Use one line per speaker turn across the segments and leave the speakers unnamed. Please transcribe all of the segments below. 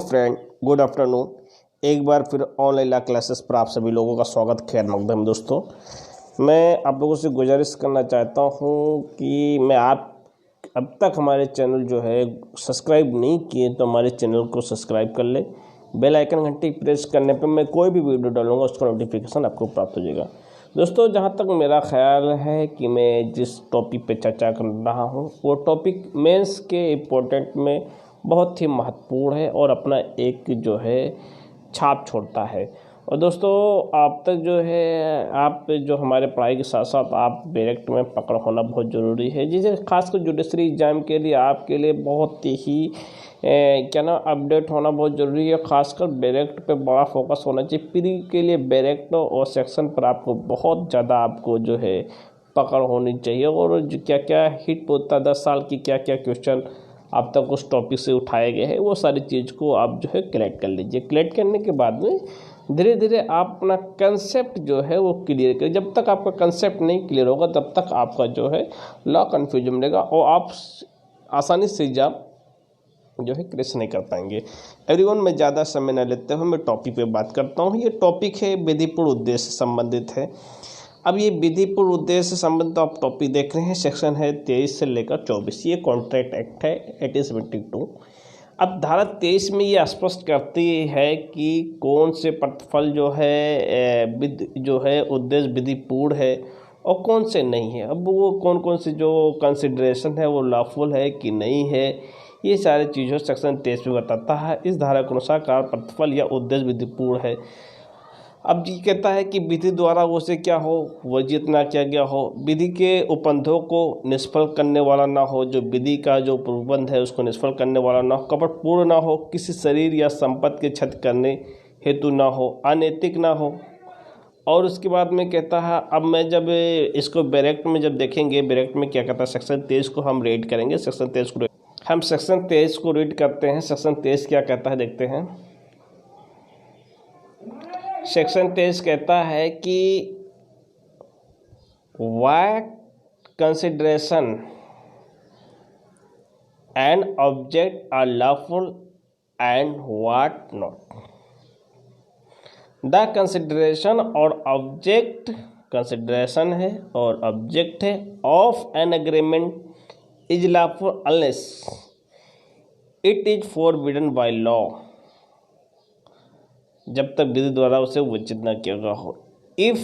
Friend, good afternoon. एक बार फिर online classes पर आप सभी लोगों का स्वागत खैर मकदम। दोस्तों, मैं आप लोगों से गुजारिश करना चाहता हूं कि आप अब तक हमारे चैनल जो है सब्सक्राइब नहीं किए तो हमारे चैनल को सब्सक्राइब कर ले। बेल आइकन घंटी प्रेस करने पर मैं कोई भी वीडियो डालूंगा उसका नोटिफिकेशन आपको प्राप्त हो जाएगा। दोस्तों, जहाँ तक मेरा ख्याल है कि मैं जिस टॉपिक पे चर्चा कर रहा हूँ वो टॉपिक मेंस के इम्पोर्टेंट में बहुत ही महत्वपूर्ण है और अपना एक जो है छाप छोड़ता है। और दोस्तों, आप तक जो है आप जो हमारे पढ़ाई के साथ साथ आप डायरेक्ट में पकड़ होना बहुत ज़रूरी है, जिसे खासकर जुडिशरी एग्ज़ाम के लिए आपके लिए बहुत ही अपडेट होना बहुत ज़रूरी है। खासकर डायरेक्ट पे बड़ा फोकस होना चाहिए। प्री के लिए डायरेक्ट और सेक्शन पर आपको बहुत ज़्यादा आपको जो है पकड़ होनी चाहिए और जो क्या क्या हिट होता है 10 साल की क्या क्या क्वेश्चन अब तक उस टॉपिक से उठाए गए हैं वो सारी चीज़ को आप जो है कलेक्ट कर लीजिए। कलेक्ट करने के बाद में धीरे धीरे आप अपना कंसेप्ट जो है वो क्लियर करें। जब तक आपका कंसेप्ट नहीं क्लियर होगा तब तक आपका जो है लॉ कन्फ्यूजन रहेगा और आप आसानी से एग्जाम जो है क्रैश नहीं कर पाएंगे। एवरीवन, मैं ज़्यादा समय न लेते हुए मैं टॉपिक पे बात करता हूँ। ये टॉपिक है विधिपूर्ण उद्देश्य से संबंधित है। अब ये विधिपूर्ण उद्देश्य से संबंधित आप टॉपिक देख रहे हैं, सेक्शन है 23 से लेकर 24। ये कॉन्ट्रैक्ट एक्ट है 1872। अब धारा 23 में ये स्पष्ट करती है कि कौन से प्रतिफल जो है उद्देश्य विधिपूर्ण है और कौन से नहीं है। अब वो कौन कौन से जो कंसिडरेशन है वो लॉफुल है कि नहीं है, ये सारी चीज़ों सेक्शन 23 में बताता है। इस धारा के अनुसार प्रतिफल या उद्देश्य विधिपूर्ण है। अब ये कहता है कि विधि द्वारा वो से क्या हो, वर्जित ना किया गया हो, विधि के उपबंधों को निष्फल करने वाला ना हो, जो विधि का जो प्रबंध है उसको निष्फल करने वाला ना हो, कपटपूर्ण ना हो, किसी शरीर या संपत्ति के क्षति करने हेतु ना हो, अनैतिक ना हो। और उसके बाद में कहता है, अब मैं जब इसको डायरेक्ट में जब देखेंगे, डायरेक्ट में क्या कहता है, सेक्शन 23 को हम रीड करेंगे। सेक्शन 23 को रीड करते हैं। सेक्शन 23 क्या कहता है देखते हैं। सेक्शन 23 कहता है कि what consideration and object are lawful and what not. The consideration और ऑब्जेक्ट, कंसिडरेशन है और ऑब्जेक्ट है of an agreement is lawful unless it is forbidden by law, जब तक विधि द्वारा उसे वर्जित न किया गया हो। If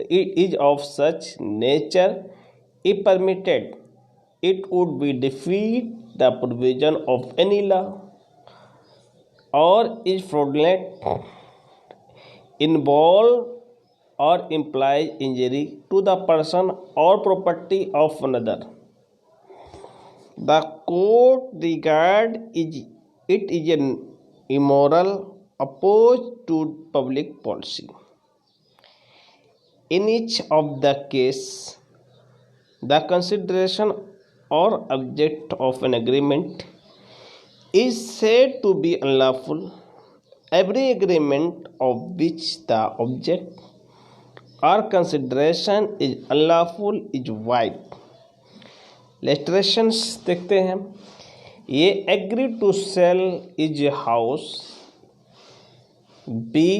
it is of such nature if permitted it would be defeat the provision of any law और इज फ्रॉडुलेंट, इन्वॉल्व और implies injury to the person or property of another. The court regard it is an immoral, opposed to public policy. In each of the case, the consideration or object of an agreement is said to be unlawful. Every agreement of which the object or consideration is unlawful is void. Illustrations देखते हैं। ये agree to sell is house B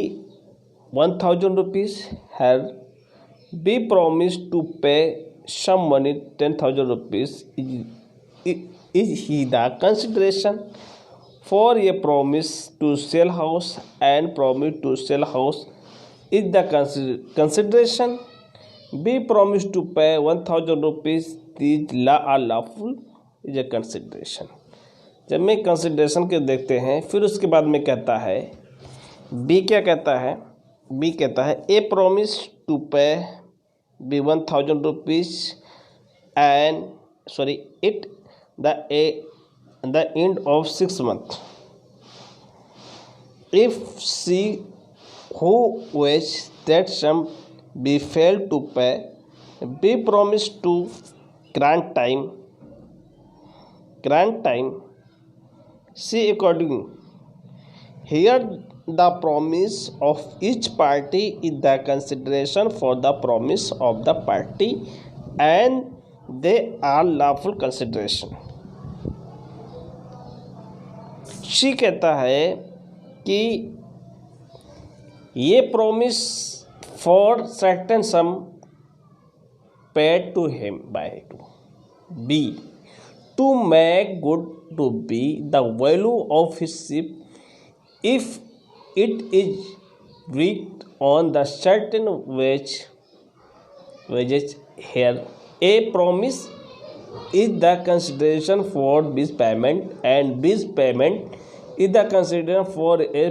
1000 rupees, have B promised to pay some money 10,000 rupees is he the consideration for a promise to sell house and promise to sell house is the consideration. Be promised to pay 1000 rupees is lawful is a consideration. जब मैं consideration के देखते हैं फिर उसके बाद में कहता है बी क्या कहता है। बी कहता है A promise to pay B 1000 rupees and it the end of 6 months if she who wishes that sum be failed to pay be promised to grant time see according. Here the promise of each party is the consideration for the promise of the party and they are lawful consideration. C कहता है कि ये promise for certain sum paid to him by to B to make good to B the value of his ship if it is reached on the certain wages here. A promise is the consideration for this payment and this payment is the consideration for a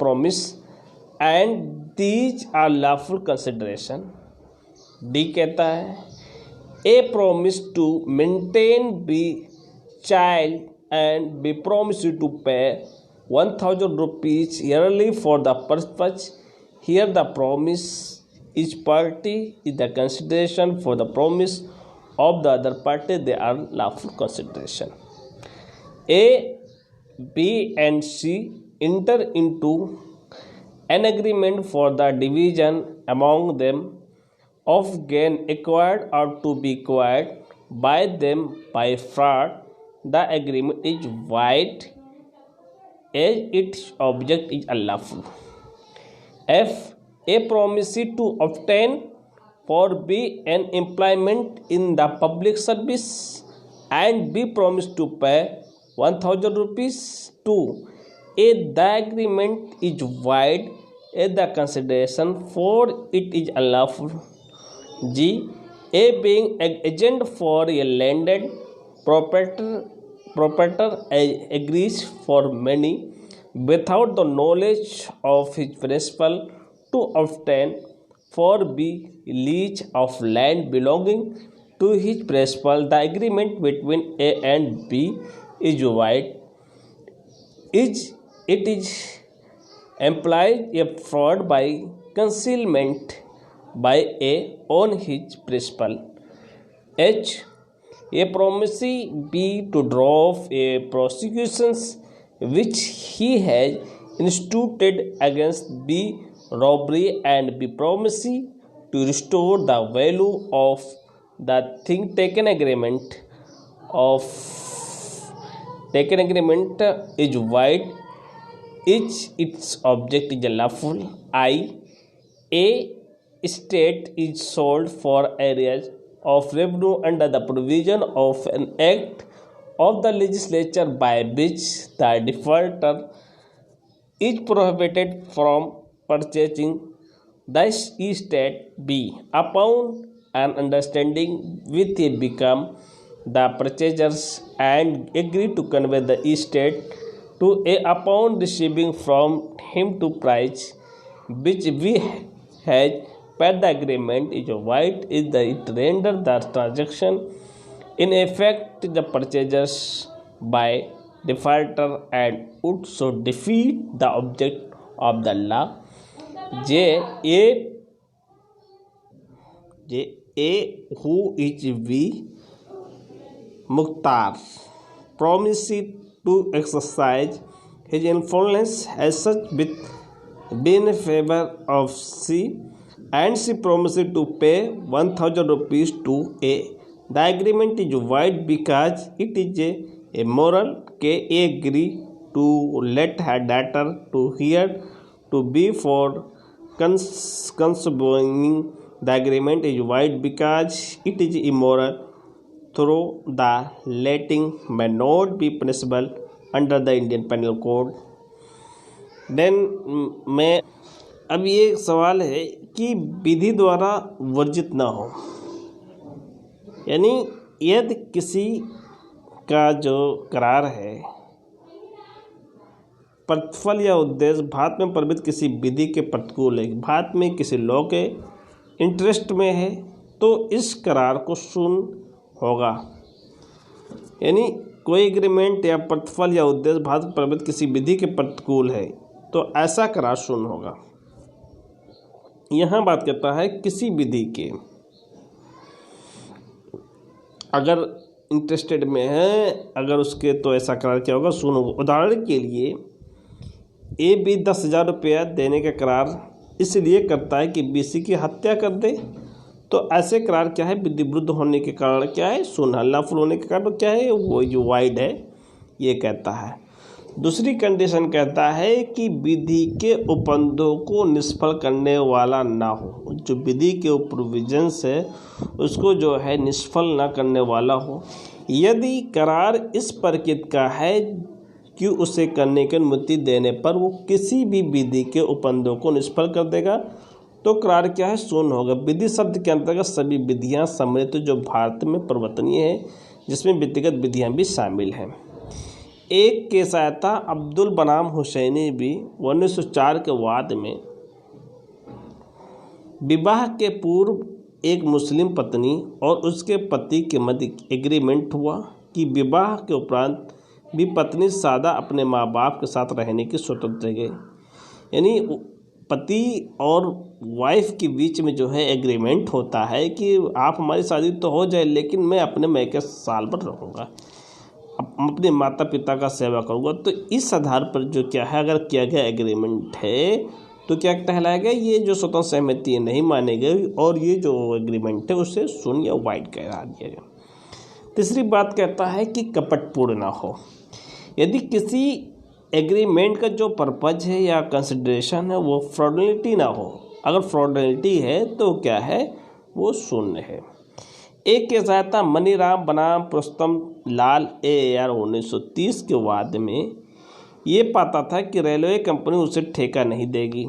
promise and these are lawful consideration. D कहता है a promise to maintain the child and be promised to pay 1,000 rupees yearly for the purpose. Here the promise each party is the consideration for the promise of the other party. They are lawful consideration. A, B and C enter into an agreement for the division among them of gain acquired or to be acquired by them by fraud. The agreement is void as its object is unlawful. F, A promise to obtain for B an employment in the public service and B promise to pay 1,000 rupees to A. The agreement is void as the consideration for it is unlawful. G, A being an agent for a landed proprietor agrees for money without the knowledge of his principal to obtain for B lease of land belonging to his principal. The agreement between A and B is void. It is implies a fraud by concealment by A on his principal. H, A promising B to drop a prosecutions which he has instituted against B robbery and B promising to restore the value of the thing taken agreement is void. Its object is lawful. I, A estate is sold for areas of revenue under the provision of an act of the legislature by which the defaulter is prohibited from purchasing the estate. B, upon an understanding with A become the purchasers and agree to convey the estate to A upon receiving from him to price which we has paid. The agreement is void is the it render the transaction in effect the purchasers by defaulter and would so defeat the object of the law. A who is V Mukhtar promises to exercise his influence as such with being in favor of C and she promises to pay 1,000 rupees to A. The agreement is void because it is immoral. A agree to let her daughter to hear to be for consuming. The agreement is void because it is immoral. Through the letting may not be punishable under the Indian Penal Code. Then मैं अब ये सवाल है कि विधि द्वारा वर्जित ना हो, यानी यदि किसी का जो करार है प्रतिफल या उद्देश्य भारत में प्रवृत्त किसी विधि के प्रतिकूल है, भारत में किसी लॉ के इंटरेस्ट में है, तो इस करार को शून्य होगा। यानी कोई एग्रीमेंट या प्रतिफल या उद्देश्य भारत में प्रवृत्त किसी विधि के प्रतिकूल है तो ऐसा करार शून्य होगा। यहाँ बात करता है किसी विधि के, अगर इंटरेस्टेड में है अगर उसके तो ऐसा करार क्या होगा, शून्य होगा। उदाहरण के लिए ए बी 10,000 रुपया देने का करार इसलिए करता है कि बी सी की हत्या कर दे, तो ऐसे करार क्या है, विधि विरुद्ध होने के कारण क्या है, शून्य, अनलॉफुल होने के कारण क्या है, वो जो वाइड है ये कहता है। दूसरी कंडीशन कहता है कि विधि के उपबंधों को निष्फल करने वाला ना हो, जो विधि के प्रोविजंस है उसको जो है निष्फल ना करने वाला हो। यदि करार इस प्रकृति का है कि उसे करने की अनुमति देने पर वो किसी भी विधि के उपबंधों को निष्फल कर देगा तो करार क्या है, शून्य होगा। विधि शब्द के अंतर्गत सभी विधियां सम्मिलित जो भारत में प्रवर्तनीय है, जिसमें व्यक्तिगत विधियां भी शामिल हैं। एक के सहायता अब्दुल बनाम हुसैनी भी 1904 के वाद में विवाह के पूर्व एक मुस्लिम पत्नी और उसके पति के मध्य एग्रीमेंट हुआ कि विवाह के उपरांत भी पत्नी सादा अपने माँ बाप के साथ रहने की स्वतंत्र है। यानी पति और वाइफ के बीच में जो है एग्रीमेंट होता है कि आप हमारी शादी तो हो जाए लेकिन मैं अपने मैके साल भर रहूँगा, अपने माता पिता का सेवा करूँगा। तो इस आधार पर जो क्या है, अगर किया गया एग्रीमेंट है तो क्या कहलाएगा, ये जो स्वतंत्र सहमति नहीं माने गए और ये जो एग्रीमेंट है उसे शून्य या वाइड करा दिया गया। तीसरी बात कहता है कि कपटपूर्ण ना हो। यदि किसी एग्रीमेंट का जो पर्पज है या कंसिडरेशन है वो फ्रॉडलिटी ना हो, अगर फ्रॉडलिटी है तो क्या है, वो शून्य है। एक के सहायता मनीराम बनाम पुरुषोत्तम लाल AAR 1930 के वाद में ये पाता था कि रेलवे कंपनी उसे ठेका नहीं देगी।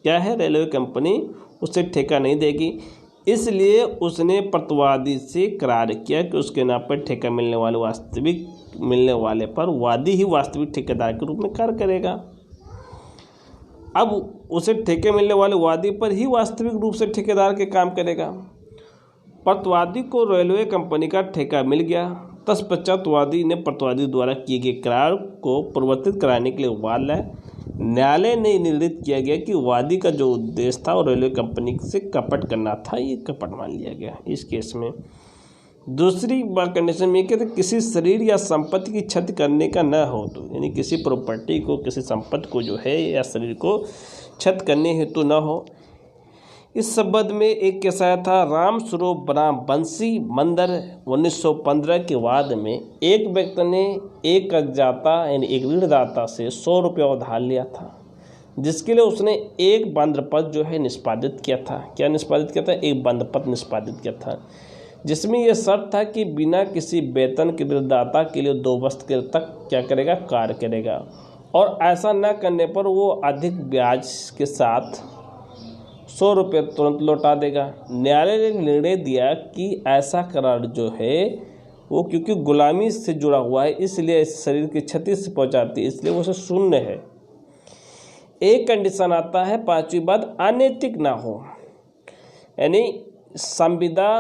क्या है, रेलवे कंपनी उसे ठेका नहीं देगी, इसलिए उसने प्रतिवादी से करार किया कि उसके नाम पर ठेका मिलने वाले पर वादी ही वास्तविक ठेकेदार के रूप में कार्य करेगा। अब उसे ठेके मिलने वाले वादी पर ही वास्तविक रूप से ठेकेदार के काम करेगा। प्रतिवादी को रेलवे कंपनी का ठेका मिल गया। तत्पश्चात वादी ने प्रतिवादी द्वारा किए गए करार को परिवर्तित कराने के लिए वाद लाया। न्यायालय ने निर्णित किया गया कि वादी का जो उद्देश्य था और रेलवे कंपनी से कपट करना था, ये कपट मान लिया गया इस केस में। दूसरी कंडीशन में कहते किसी शरीर या संपत्ति की क्षति करने का न हो, तो यानी किसी प्रॉपर्टी को, किसी संपत्ति को जो है या शरीर को क्षति करने हेतु न हो। इस संबंध में एक केस था राम स्वरूप बनाम बंसी मंदर 1915 के वाद में। एक व्यक्ति ने एक कर्जदाता यानी एक ऋणदाता से 100 रुपया उधार लिया था, जिसके लिए उसने एक बंधपत्र जो है निष्पादित किया था। क्या निष्पादित किया था? एक बंधपत्र निष्पादित किया था, जिसमें यह शर्त था कि बिना किसी वेतन के ऋणदाता के लिए 2 वर्ष के तक क्या करेगा, कार्य करेगा, और ऐसा न करने पर वो अधिक ब्याज के साथ 100 रुपये तुरंत लौटा देगा। न्यायालय ने निर्णय दिया कि ऐसा करार जो है वो क्योंकि गुलामी से जुड़ा हुआ है, इसलिए इस शरीर की क्षति से पहुंचाती है, इसलिए वो शून्य है। एक कंडीशन आता है, 5वीं बात, अनैतिक ना हो। यानी संविदा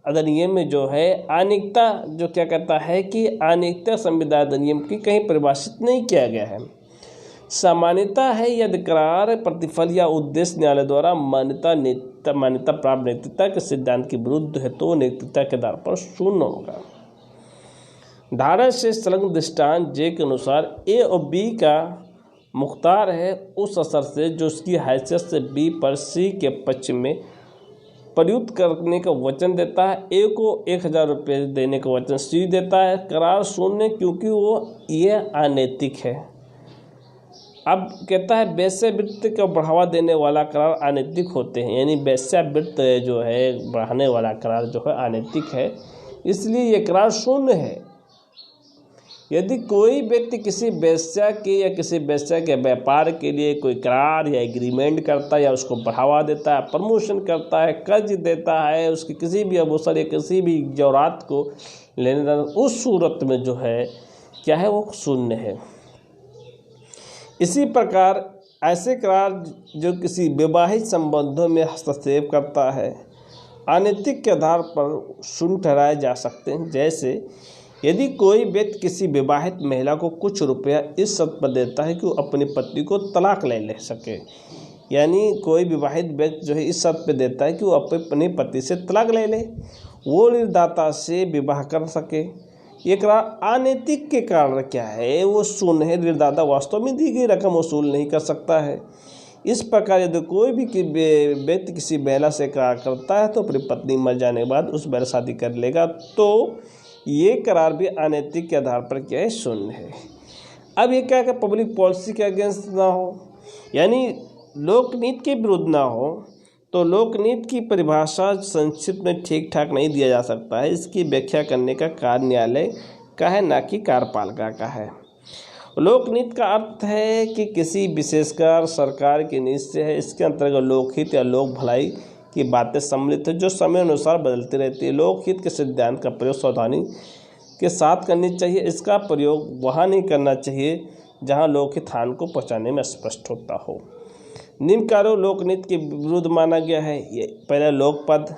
अधिनियम में जो है अनैतिकता जो क्या कहता है कि अनैतिकता संविदा अधिनियम की कहीं परिभाषित नहीं किया गया है। सामान्यता है यदि करार प्रतिफल या उद्देश्य न्यायालय द्वारा मान्यता प्राप्त नैतिकता के सिद्धांत के विरुद्ध है तो नैतिकता के आधार पर शून्य होगा। धारा से संलग्न दृष्टांत जे के अनुसार ए और बी का मुख्तार है उस असर से जो उसकी हैसियत से बी पर सी के पक्ष में प्रयुक्त करने का वचन देता है। ए को 1000 रुपये देने का वचन सी देता है। करार शून्य क्योंकि वो ये अनैतिक है। अब कहता है वेश्यावृत्ति का बढ़ावा देने वाला करार अनैतिक होते हैं, यानी वेश्यावृत्ति जो है बढ़ाने वाला करार जो है अनैतिक है, इसलिए ये करार शून्य है। यदि कोई व्यक्ति किसी वेश्या के या किसी वेश्या के व्यापार के लिए कोई करार या एग्रीमेंट करता है या उसको बढ़ावा देता है, प्रमोशन करता है, कर्ज देता है, उसकी किसी भी अवसर या किसी भी जरूरत को लेने देना, उस सूरत में जो है क्या है, वो शून्य है। इसी प्रकार ऐसे करार जो किसी वैवाहिक संबंधों में हस्तक्षेप करता है अनैतिक के आधार पर शून्य ठहराए जा सकते हैं। जैसे यदि कोई व्यक्ति किसी विवाहित महिला को कुछ रुपया इस शर्त पर देता है कि वो अपनी पत्नी को तलाक ले सके, यानी कोई विवाहित व्यक्ति जो है इस शर्त पर देता है कि वो अपने पति से तलाक ले ले, वो ऋणदाता से विवाह कर सके, ये करार अनैतिक के कारण क्या है, वो शून्य है। ऋणदाता वास्तव में दी गई रकम वसूल नहीं कर सकता है। इस प्रकार यदि कोई भी व्यक्ति किसी महिला से करार करता है तो अपनी पत्नी मर जाने के बाद उस महिला शादी कर लेगा, तो ये करार भी अनैतिक के आधार पर क्या है, शून्य है। अब ये क्या पब्लिक पॉलिसी के अगेंस्ट ना हो, यानी लोकनीति के विरुद्ध ना हो, तो लोकनीति की परिभाषा संक्षिप्त में ठीक ठाक नहीं दिया जा सकता है। इसकी व्याख्या करने का कार्य न्यायालय का है, ना कि कार्यपालिका का है। लोकनीति का अर्थ है कि किसी विशेषकर सरकार की नीति से है। इसके अंतर्गत लोकहित या लोक भलाई की बातें सम्मिलित है, जो समय अनुसार बदलती रहती है। लोकहित के सिद्धांत का प्रयोग सावधानी के साथ करनी चाहिए। इसका प्रयोग वहाँ नहीं करना चाहिए जहाँ लोकहित हानि को पहुँचाने में स्पष्ट होता हो। निम्न कार्यों लोकनीति के विरुद्ध माना गया है। ये पहला लोकपद,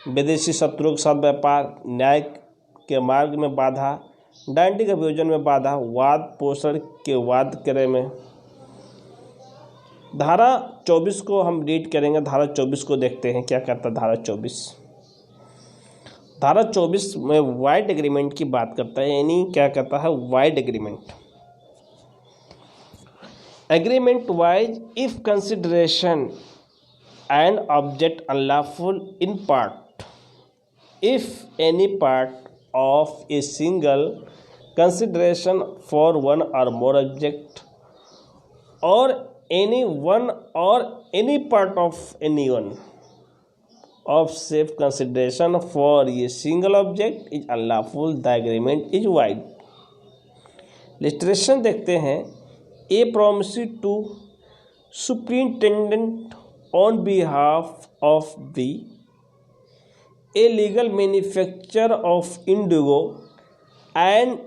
विदेशी शत्रुओं के साथ व्यापार, न्याय के मार्ग में बाधा, डायनेटिक अभियोजन में बाधा, वाद पोषण के वाद करे में। धारा 24 को हम रीड करेंगे। धारा 24 को देखते हैं क्या कहता है धारा 24। धारा 24 में वाइड एग्रीमेंट की बात करता है, यानी क्या कहता है wide agreement. Agreement wise, if consideration and object unlawful in part, if any part of a single consideration for one or more object, or any one or any part of anyone of safe consideration for a single object is unlawful, the agreement is void. लिस्ट्रेशन देखते हैं। A promise to superintendent on behalf of B, a legal manufacture of indigo and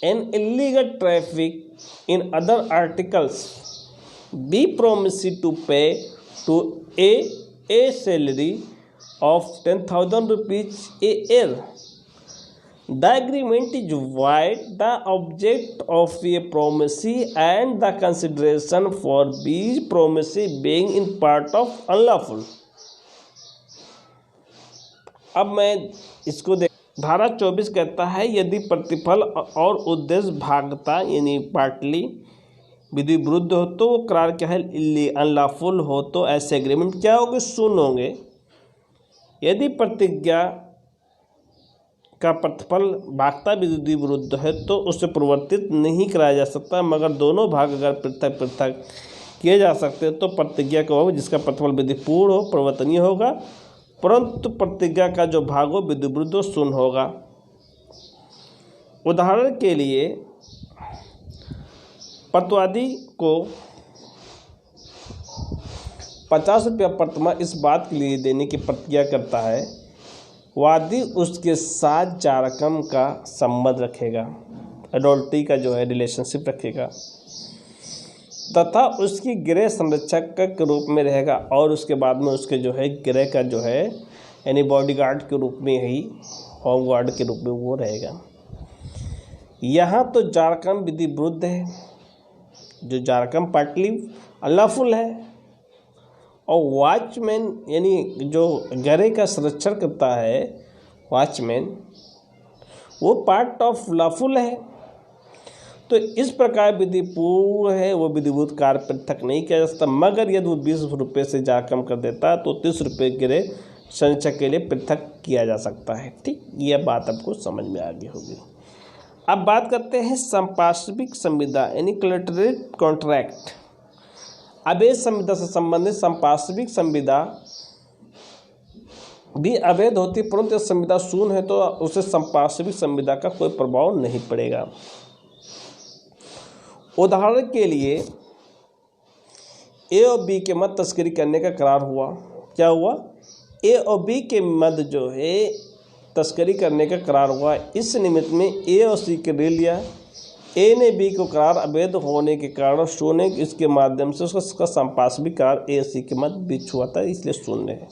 an illegal traffic in other articles. B promised to pay to A salary of 10,000 rupees a year. The agreement is void. The object of a promise and the consideration for B's promise being in part of unlawful. अब मैं इसको देख। धारा 24 कहता है यदि प्रतिफल और उद्देश्य भागता यानी पार्टली विधि विरुद्ध हो तो वो करार क्या है अनलॉफुल हो, तो ऐसे एग्रीमेंट क्या होंगे शून्य होंगे। यदि प्रतिज्ञा का प्रतिफल भागता विधि विरुद्ध है तो उसे परिवर्तित नहीं कराया जा सकता, मगर दोनों भाग अगर पृथक पृथक किए जा सकते हैं तो प्रतिज्ञा का होगा जिसका प्रतिफल विधिपूर्ण हो परिवर्तनीय होगा, परंतु प्रतिज्ञा का जो भाग हो विधि विरुद्ध हो शून्य होगा। उदाहरण के लिए प्रतिवादी को 50 रुपया प्रतिमा इस बात के लिए देने की प्रतिज्ञा करता है, वादी उसके साथ जारकम का संबंध रखेगा, एडल्ट्री का जो है रिलेशनशिप रखेगा तथा उसकी गृह संरक्षक के रूप में रहेगा और उसके बाद में उसके जो है गृह का जो है यानी बॉडीगार्ड के रूप में ही होम गार्ड के रूप में वो रहेगा। यहाँ तो जारकम विधि विरुद्ध है, जो जारकम पार्टली अनलॉफुल है, और वॉचमैन यानी जो गृह का संरक्षण करता है वॉचमैन वो पार्ट ऑफ लॉफुल है। तो इस प्रकार विधि पूर्ण है, वो विधिभूत कार्य पृथक नहीं किया जा सकता, मगर यदि वो 20 रुपये से जा कम कर देता है तो 30 रुपये गृह संरक्षक के लिए पृथक किया जा सकता है। ठीक, यह बात आपको समझ में आ गई होगी। अब बात करते हैं संपार्श्विक संविदा यानी कोलैटरल कॉन्ट्रैक्ट। अवैध संविदा से संबंधित संपार्श्विक संविदा भी अवैध होती है, परंतु संविदा शून्य है तो उसे संपार्श्विक संविदा का कोई प्रभाव नहीं पड़ेगा। उदाहरण के लिए ए और बी के मध्य तस्करी करने का करार हुआ। क्या हुआ? ए और बी के मध्य जो है तस्करी करने का करार हुआ। इस निमित्त में ए और सी के ऋण लिया। ए ने बी को करार अवैध होने के कारण शून्य, इसके माध्यम से उसका संपार्श्विक करार ए और सी के मध्य बीच हुआ था, इसलिए शून्य है।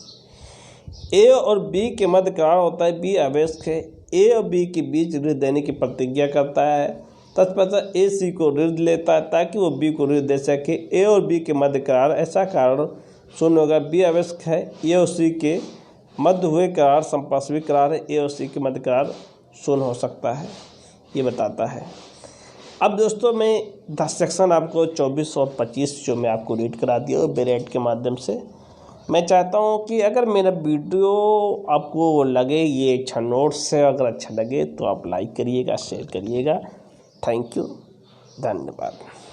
ए और बी के मध्य करार होता है, बी अवैध है। ए और बी के बीच ऋण देने की प्रतिज्ञा करता है, तत्पश्चात ए सी को ऋण लेता है ताकि वो बी को ऋण दे सके। ए और बी के मध्य करार ऐसा कारण शून्य होगा। बी अवैध है, ए और सी के मध्य हुए करार संपार्श्विक करार है, ए और सी के मध्य करार शून्य हो सकता है, ये बताता है। अब दोस्तों मैं 10 सेक्शन आपको 24 और 25 जो मैं आपको रीड करा दिया बेरेट के माध्यम से। मैं चाहता हूँ कि अगर मेरा वीडियो आपको लगे ये अच्छा नोट्स है, अगर अच्छा लगे तो आप लाइक करिएगा, शेयर करिएगा। Thank you. धन्यवाद।